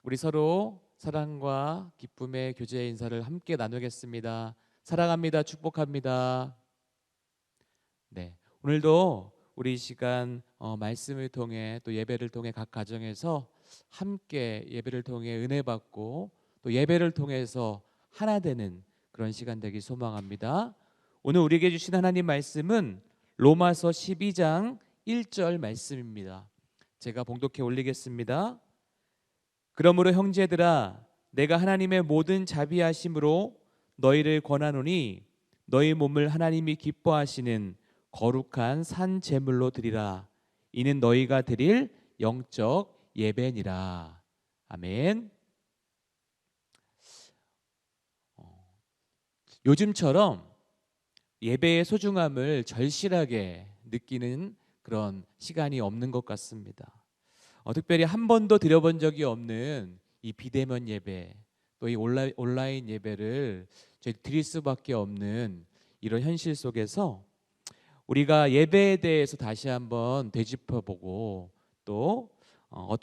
우리 서로 사랑과 기쁨의 교제 인사를 함께 나누겠습니다. 사랑합니다. 축복합니다. 네, 오늘도 우리 이 시간 말씀을 통해 또 예배를 통해 각 가정에서 함께 예배를 통해 은혜 받고 또 예배를 통해서 하나 되는 그런 시간 되길 소망합니다. 오늘 우리에게 주신 하나님 말씀은 로마서 12장 1절 말씀입니다. 제가 봉독해 올리겠습니다. 그러므로 형제들아, 내가 하나님의 모든 자비하심으로 너희를 권하노니 너희 몸을 하나님이 기뻐하시는 거룩한 산 제물로 드리라. 이는 너희가 드릴 영적 예배니라. 아멘. 요즘처럼 예배의 소중함을 절실하게 느끼는 그런 시간이 없는 것 같습니다. 특별히 한 번도 드려본 적이 없는 이 비대면 예배, 또 이 온라인 예배를 저희 드릴 수밖에 없는 이런 현실 속에서 우리가 예배에 대해서 다시 한번 되짚어보고 또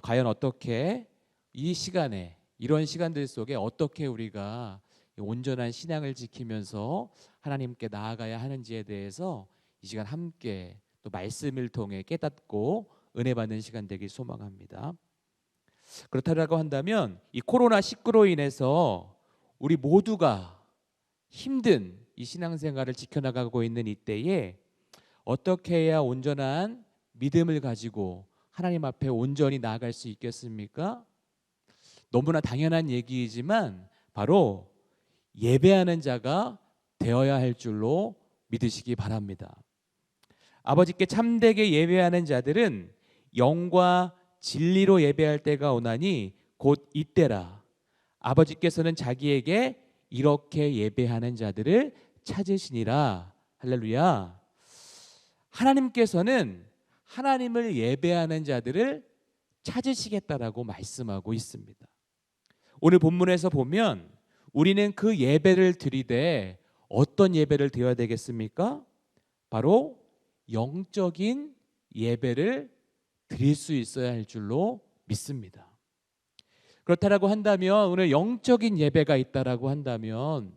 과연 어떻게 이 시간에 이런 시간들 속에 어떻게 우리가 온전한 신앙을 지키면서 하나님께 나아가야 하는지에 대해서 이 시간 함께 또 말씀을 통해 깨닫고 은혜 받는 시간 되길 소망합니다. 그렇다고 한다면 이 코로나19로 인해서 우리 모두가 힘든 이 신앙생활을 지켜나가고 있는 이때에 어떻게 해야 온전한 믿음을 가지고 하나님 앞에 온전히 나아갈 수 있겠습니까? 너무나 당연한 얘기이지만 바로 예배하는 자가 되어야 할 줄로 믿으시기 바랍니다. 아버지께 참되게 예배하는 자들은 영과 진리로 예배할 때가 오나니 곧 이때라. 아버지께서는 자기에게 이렇게 예배하는 자들을 찾으시니라. 할렐루야. 하나님께서는 하나님을 예배하는 자들을 찾으시겠다라고 말씀하고 있습니다. 오늘 본문에서 보면 우리는 그 예배를 드리되 어떤 예배를 드려야 되겠습니까? 바로 영적인 예배를 드릴 수 있어야 할 줄로 믿습니다. 그렇다라고 한다면 오늘 영적인 예배가 있다라고 한다면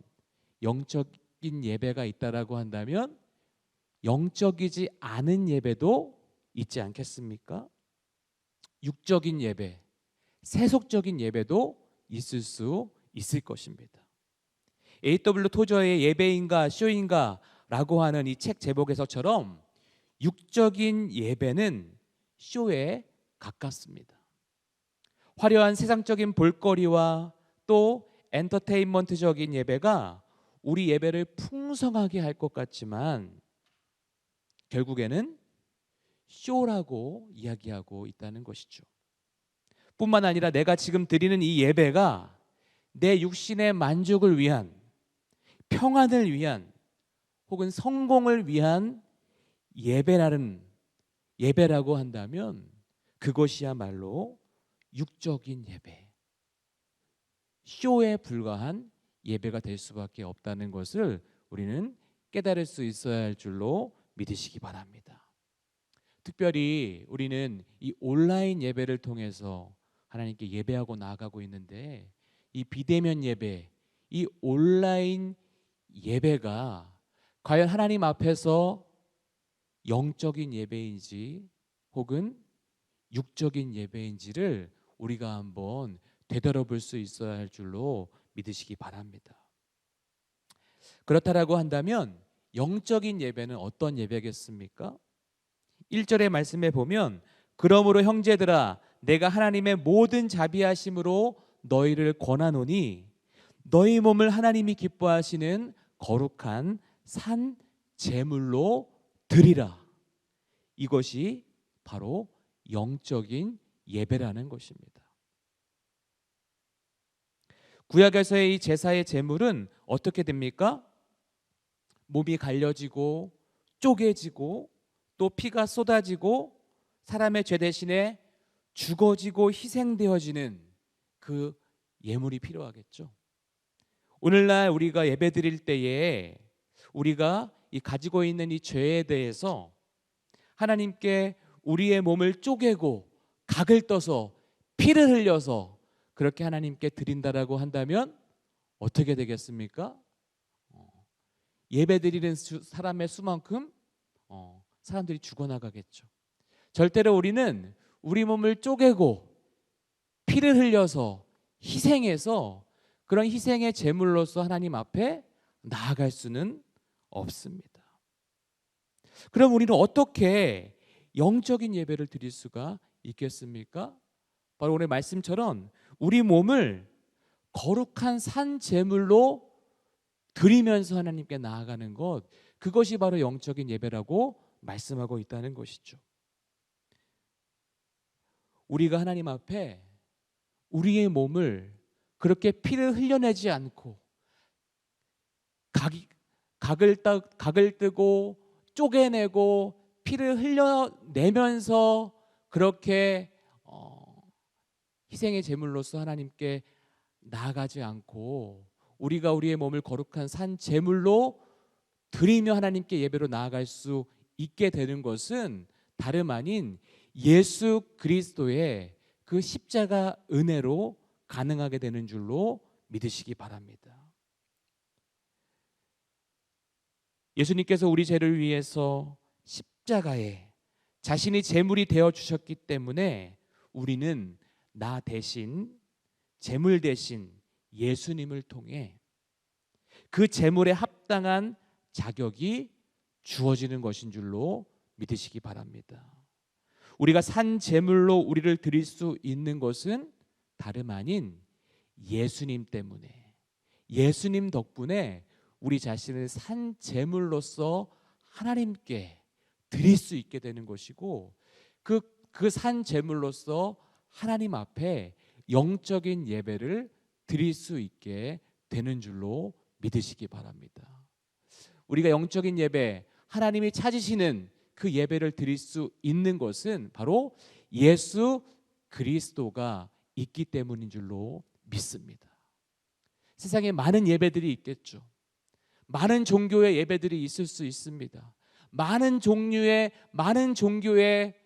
영적이지 않은 예배도 있지 않겠습니까? 육적인 예배, 세속적인 예배도 있을 수 있을 것입니다. A.W. 토저의 예배인가 쇼인가라고 하는 이 책 제목에서처럼 육적인 예배는 쇼에 가깝습니다. 화려한 세상적인 볼거리와 또 엔터테인먼트적인 예배가 우리 예배를 풍성하게 할 것 같지만 결국에는 쇼라고 이야기하고 있다는 것이죠. 뿐만 아니라 내가 지금 드리는 이 예배가 내 육신의 만족을 위한, 평안을 위한 혹은 성공을 위한 예배라고 한다면 그것이야말로 육적인 예배, 쇼에 불과한 예배가 될 수밖에 없다는 것을 우리는 깨달을 수 있어야 할 줄로 믿으시기 바랍니다. 특별히 우리는 이 온라인 예배를 통해서 하나님께 예배하고 나아가고 있는데 이 비대면 예배, 이 온라인 예배가 과연 하나님 앞에서 영적인 예배인지 혹은 육적인 예배인지를 우리가 한번 되돌아볼 수 있어야 할 줄로 믿으시기 바랍니다. 그렇다라고 한다면 영적인 예배는 어떤 예배겠습니까? 1절의 말씀에 보면 그러므로 형제들아 내가 하나님의 모든 자비하심으로 너희를 권하노니 너희 몸을 하나님이 기뻐하시는 거룩한 산 제물로 드리라. 이것이 바로 영적인 예배라는 것입니다. 구약에서의 이 제사의 제물은 어떻게 됩니까? 몸이 갈려지고 쪼개지고 또 피가 쏟아지고 사람의 죄 대신에 죽어지고 희생되어지는 그 예물이 필요하겠죠. 오늘날 우리가 예배 드릴 때에 우리가 가지고 있는 이 죄에 대해서 하나님께 우리의 몸을 쪼개고 각을 떠서 피를 흘려서 그렇게 하나님께 드린다라고 한다면 어떻게 되겠습니까? 예배드리는 사람의 수만큼 사람들이 죽어나가겠죠. 절대로 우리는 우리 몸을 쪼개고 피를 흘려서 희생해서 그런 희생의 제물로서 하나님 앞에 나아갈 수는 없습니다. 그럼 우리는 어떻게 영적인 예배를 드릴 수가 있겠습니까? 바로 오늘 말씀처럼 우리 몸을 거룩한 산 제물로 드리면서 하나님께 나아가는 것, 그것이 바로 영적인 예배라고 말씀하고 있다는 것이죠. 우리가 하나님 앞에 우리의 몸을 그렇게 피를 흘려내지 않고 각을 뜨고 쪼개내고 피를 흘려내면서 그렇게 희생의 제물로서 하나님께 나아가지 않고 우리가 우리의 몸을 거룩한 산 제물로 드리며 하나님께 예배로 나아갈 수 있게 되는 것은 다름 아닌 예수 그리스도의 그 십자가 은혜로 가능하게 되는 줄로 믿으시기 바랍니다. 예수님께서 우리 죄를 위해서 십자가에 자신이 제물이 되어 주셨기 때문에 우리는 나 대신, 제물 대신 예수님을 통해 그 제물에 합당한 자격이 주어지는 것인 줄로 믿으시기 바랍니다. 우리가 산 제물로 우리를 드릴 수 있는 것은 다름 아닌 예수님 때문에, 예수님 덕분에 우리 자신을 산 제물로서 하나님께 드릴 수 있게 되는 것이고, 그 산 제물로서 하나님 앞에 영적인 예배를 드릴 수 있게 되는 줄로 믿으시기 바랍니다. 우리가 영적인 예배, 하나님이 찾으시는 그 예배를 드릴 수 있는 것은 바로 예수 그리스도가 있기 때문인 줄로 믿습니다. 세상에 많은 예배들이 있겠죠. 많은 종교의 예배들이 있을 수 있습니다. 많은 종류의, 많은 종교의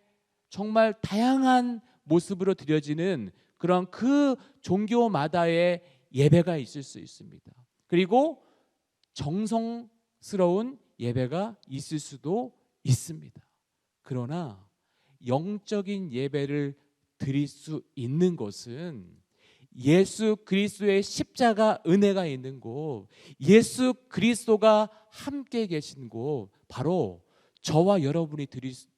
정말 다양한 모습으로 드려지는 그런 그 종교마다의 예배가 있을 수 있습니다. 그리고 정성스러운 예배가 있을 수도 있습니다. 그러나 영적인 예배를 드릴 수 있는 것은 예수 그리스도의 십자가 은혜가 있는 곳, 예수 그리스도가 함께 계신 곳, 바로 저와 여러분이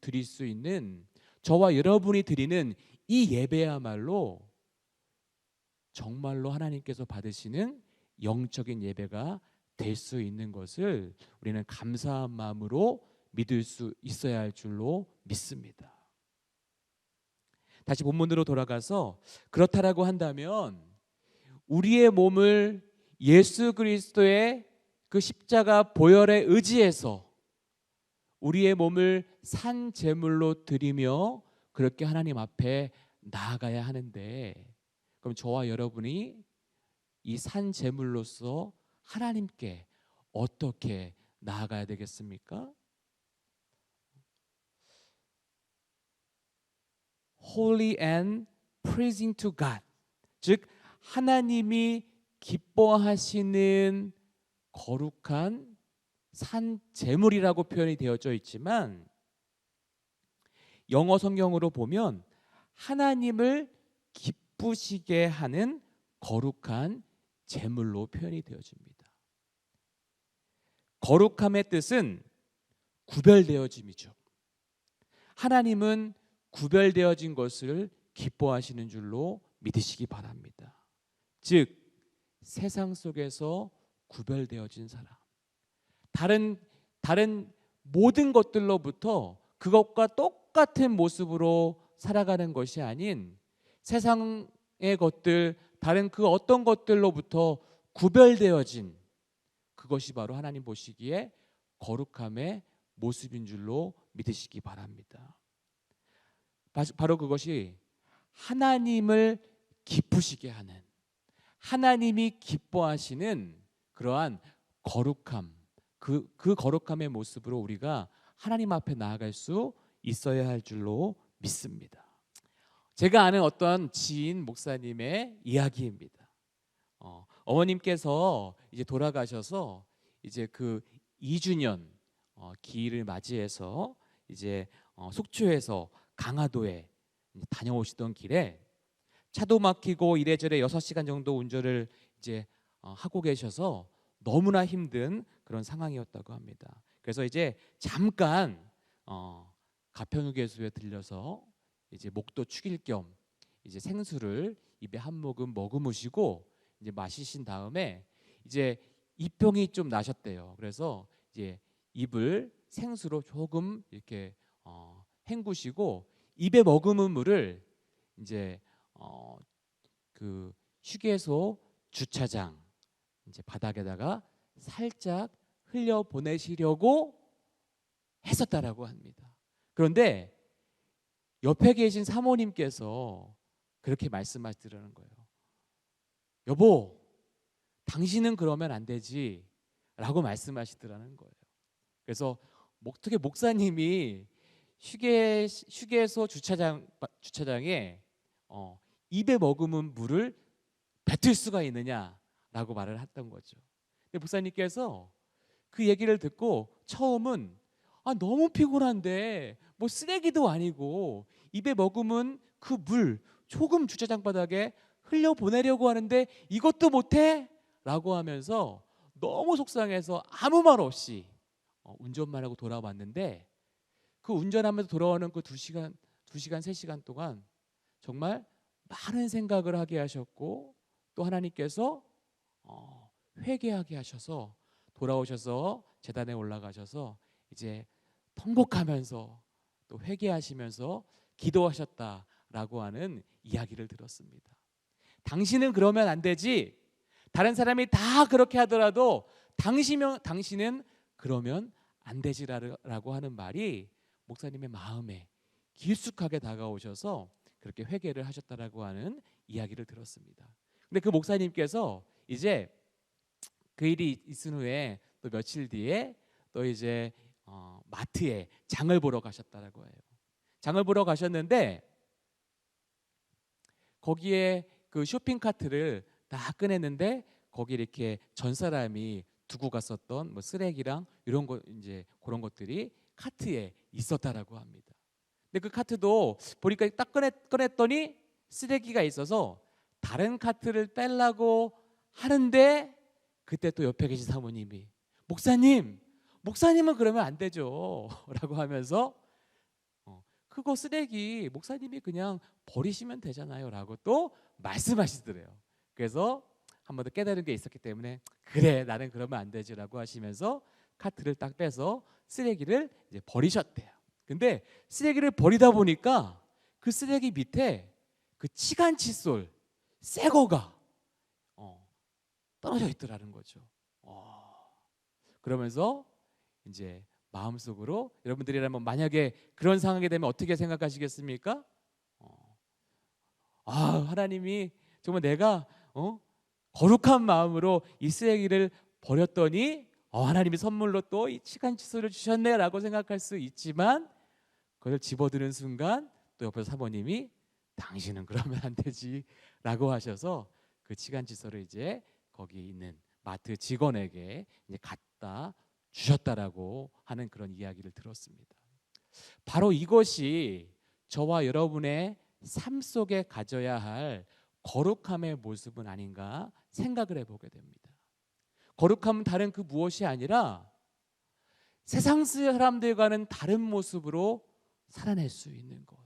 드릴 수 있는, 저와 여러분이 드리는 이 예배야말로 정말로 하나님께서 받으시는 영적인 예배가 될 수 있는 것을 우리는 감사한 마음으로 믿을 수 있어야 할 줄로 믿습니다. 다시 본문으로 돌아가서 그렇다라고 한다면 우리의 몸을 예수 그리스도의 그 십자가 보혈에 의지해서 우리의 몸을 산 제물로 드리며 그렇게 하나님 앞에 나아가야 하는데, 그럼 저와 여러분이 이 산 제물로서 하나님께 어떻게 나아가야 되겠습니까? Holy and pleasing to God, 즉 하나님이 기뻐하시는 거룩한 산 제물이라고 표현이 되어져 있지만 영어 성경으로 보면 하나님을 기쁘시게 하는 거룩한 제물로 표현이 되어집니다. 거룩함의 뜻은 구별되어짐이죠. 하나님은 구별되어진 것을 기뻐하시는 줄로 믿으시기 바랍니다. 즉 세상 속에서 구별되어진 사람, 다른 모든 것들로부터 그것과 똑같은 모습으로 살아가는 것이 아닌 세상의 것들, 다른 그 어떤 것들로부터 구별되어진 그것이 바로 하나님 보시기에 거룩함의 모습인 줄로 믿으시기 바랍니다. 바로 그것이 하나님을 기쁘시게 하는, 하나님이 기뻐하시는 그러한 거룩함, 그 거룩함의 모습으로 우리가 하나님 앞에 나아갈 수 있어야 할 줄로 믿습니다. 제가 아는 어떤 지인 목사님의 이야기입니다. 어머님께서 이제 돌아가셔서 이제 그 2주년 기일을 맞이해서 이제 속초에서 강화도에 다녀오시던 길에 차도 막히고 이래저래 6시간 정도 운전을 이제 하고 계셔서 너무나 힘든 그런 상황이었다고 합니다. 그래서 이제 잠깐 가평휴게소에 들려서 이제 목도 축일 겸 이제 생수를 입에 한 모금 머금으시고 이제 마시신 다음에 이제 입병이 좀 나셨대요. 그래서 이제 입을 생수로 조금 이렇게 헹구시고 입에 머금은 물을 이제 그 휴게소 주차장 이제 바닥에다가 살짝 흘려 보내시려고 했었다라고 합니다. 그런데 옆에 계신 사모님께서 그렇게 말씀하시더라는 거예요. 여보, 당신은 그러면 안 되지 라고 말씀하시더라는 거예요. 그래서 어떻게 목사님이 휴게소 주차장에 입에 머금은 물을 뱉을 수가 있느냐라고 말을 했던 거죠. 근데 목사님께서 그 얘기를 듣고 처음은 너무 피곤한데 뭐 쓰레기도 아니고 입에 머금은 그 물 조금 주차장 바닥에 흘려 보내려고 하는데 이것도 못해? 라고 하면서 너무 속상해서 아무 말 없이 운전만 하고 돌아왔는데 그 운전하면서 돌아오는 그 2시간, 3시간 동안 정말 많은 생각을 하게 하셨고 또 하나님께서 회개하게 하셔서 돌아오셔서 제단에 올라가셔서 이제 통곡하면서 또 회개하시면서 기도하셨다라고 하는 이야기를 들었습니다. 당신은 그러면 안 되지. 다른 사람이 다 그렇게 하더라도 당신은 그러면 안 되지라고 하는 말이 목사님의 마음에 깊숙하게 다가오셔서 그렇게 회개를 하셨다라고 하는 이야기를 들었습니다. 근데 그 목사님께서 이제 그 일이 있은 후에 또 며칠 뒤에 또 이제 마트에 장을 보러 가셨다라고 해요. 장을 보러 가셨는데 거기에 그 쇼핑 카트를 다 꺼냈는데 거기 이렇게 전 사람이 두고 갔었던 뭐 쓰레기랑 이런 거 이제 그런 것들이 카트에 있었다라고 합니다. 근데 그 카트도 보니까 딱 꺼냈더니 쓰레기가 있어서 다른 카트를 빼려고 하는데 그때 또 옆에 계신 사모님이 목사님은 그러면 안 되죠 라고 하면서 그거 쓰레기 목사님이 그냥 버리시면 되잖아요 라고 또 말씀하시더래요. 그래서 한 번 더 깨달은 게 있었기 때문에 그래 나는 그러면 안 되지 라고 하시면서 카트를 딱 빼서 쓰레기를 이제 버리셨대요. 근데 쓰레기를 버리다 보니까 그 쓰레기 밑에 그 치간 칫솔 새 거가 떨어져 있더라는 거죠. 그러면서 이제 마음속으로 여러분들이라면 만약에 그런 상황이 되면 어떻게 생각하시겠습니까? 하나님이 정말 내가 거룩한 마음으로 이 쓰레기를 버렸더니 하나님이 선물로 또 이 치간 칫솔을 주셨네라고 생각할 수 있지만 그걸 집어드는 순간 또 옆에서 사모님이 당신은 그러면 안 되지라고 하셔서 그 치간 칫솔을 이제 거기 있는 마트 직원에게 이제 갖다 주셨다라고 하는 그런 이야기를 들었습니다. 바로 이것이 저와 여러분의 삶 속에 가져야 할 거룩함의 모습은 아닌가 생각을 해보게 됩니다. 거룩함은 다른 그 무엇이 아니라 세상 사람들과는 다른 모습으로 살아낼 수 있는 것,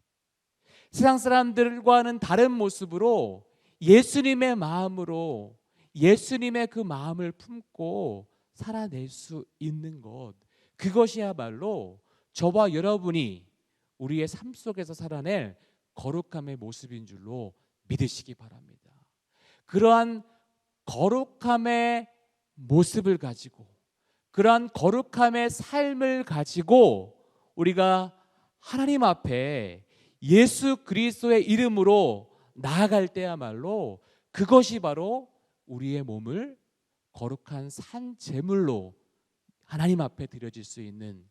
세상 사람들과는 다른 모습으로 예수님의 마음으로 예수님의 그 마음을 품고 살아낼 수 있는 것, 그것이야말로 저와 여러분이 우리의 삶 속에서 살아낼 거룩함의 모습인 줄로 믿으시기 바랍니다. 그러한 거룩함의 모습을 가지고 그러한 거룩함의 삶을 가지고 우리가 하나님 앞에 예수 그리스도의 이름으로 나아갈 때야말로 그것이 바로 우리의 몸을 거룩한 산 제물로 하나님 앞에 드려질 수 있는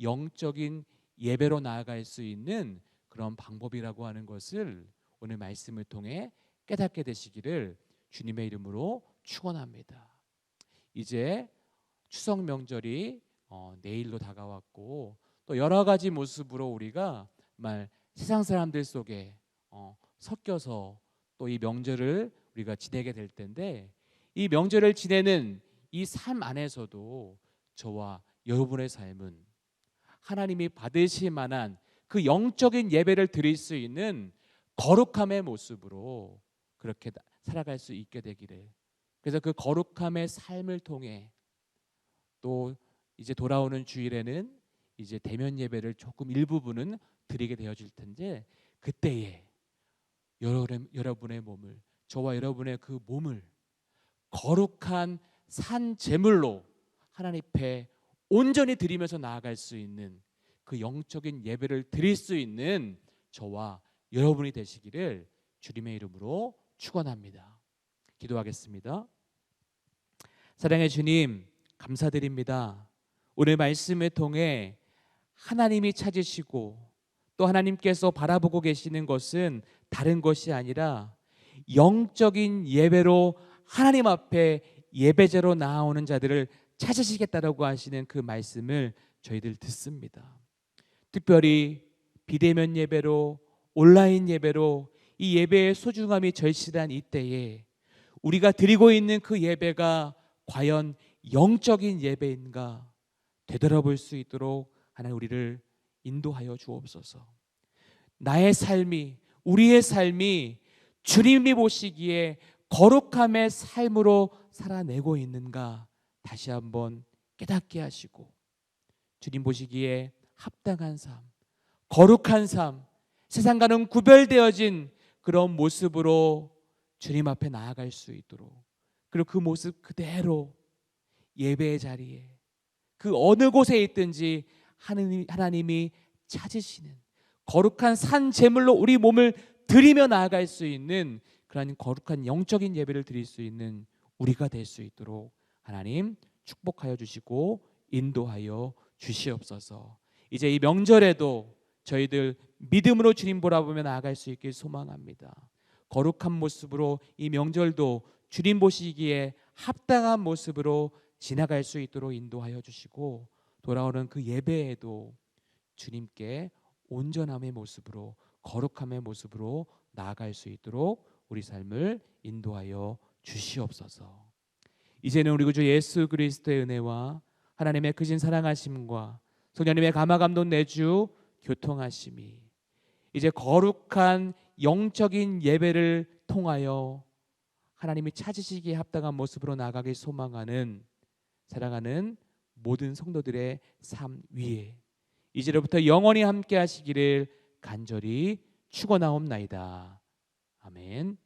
영적인 예배로 나아갈 수 있는 그런 방법이라고 하는 것을 오늘 말씀을 통해 깨닫게 되시기를 주님의 이름으로 축원합니다. 이제 추석 명절이 내일로 다가왔고 또 여러 가지 모습으로 우리가 정말 세상 사람들 속에 섞여서 또 이 명절을 우리가 지내게 될 텐데, 이 명절을 지내는 이 삶 안에서도 저와 여러분의 삶은 하나님이 받으실 만한 그 영적인 예배를 드릴 수 있는 거룩함의 모습으로 그렇게 살아갈 수 있게 되기를, 그래서 그 거룩함의 삶을 통해 또 이제 돌아오는 주일에는 이제 대면 예배를 조금 일부분은 드리게 되어질 텐데, 그때에 여러분의 몸을, 저와 여러분의 그 몸을 거룩한 산 제물로 하나님 앞에 온전히 드리면서 나아갈 수 있는 그 영적인 예배를 드릴 수 있는 저와 여러분이 되시기를 주님의 이름으로 축원합니다. 기도하겠습니다. 사랑의 주님, 감사드립니다. 오늘 말씀을 통해 하나님이 찾으시고 또 하나님께서 바라보고 계시는 것은 다른 것이 아니라 영적인 예배로 하나님 앞에 예배제로 나아오는 자들을 찾으시겠다라고 하시는 그 말씀을 저희들 듣습니다. 특별히 비대면 예배로, 온라인 예배로 이 예배의 소중함이 절실한 이때에 우리가 드리고 있는 그 예배가 과연 영적인 예배인가 되돌아볼 수 있도록 하나님 우리를 인도하여 주옵소서. 나의 삶이, 우리의 삶이 주님이 보시기에 거룩함의 삶으로 살아내고 있는가 다시 한번 깨닫게 하시고, 주님 보시기에 합당한 삶, 거룩한 삶, 세상과는 구별되어진 그런 모습으로 주님 앞에 나아갈 수 있도록, 그리고 그 모습 그대로 예배의 자리에 그 어느 곳에 있든지 하나님이 찾으시는 거룩한 산 제물로 우리 몸을 드리며 나아갈 수 있는 그런 거룩한 영적인 예배를 드릴 수 있는 우리가 될 수 있도록 하나님 축복하여 주시고 인도하여 주시옵소서. 이제 이 명절에도 저희들 믿음으로 주님 보라보며 나아갈 수 있길 소망합니다. 거룩한 모습으로 이 명절도 주님 보시기에 합당한 모습으로 지나갈 수 있도록 인도하여 주시고, 돌아오는 그 예배에도 주님께 온전함의 모습으로, 거룩함의 모습으로 나아갈 수 있도록 우리 삶을 인도하여 주시옵소서. 이제는 우리 구주 예수 그리스도의 은혜와 하나님의 크신 사랑하심과 성령님의 감화감동 내주 교통하심이 이제 거룩한 영적인 예배를 통하여 하나님이 찾으시기에 합당한 모습으로 나아가길 소망하는 사랑하는 모든 성도들의 삶 위에 이제로부터 영원히 함께 하시기를 간절히 축원하옵나이다. 아멘.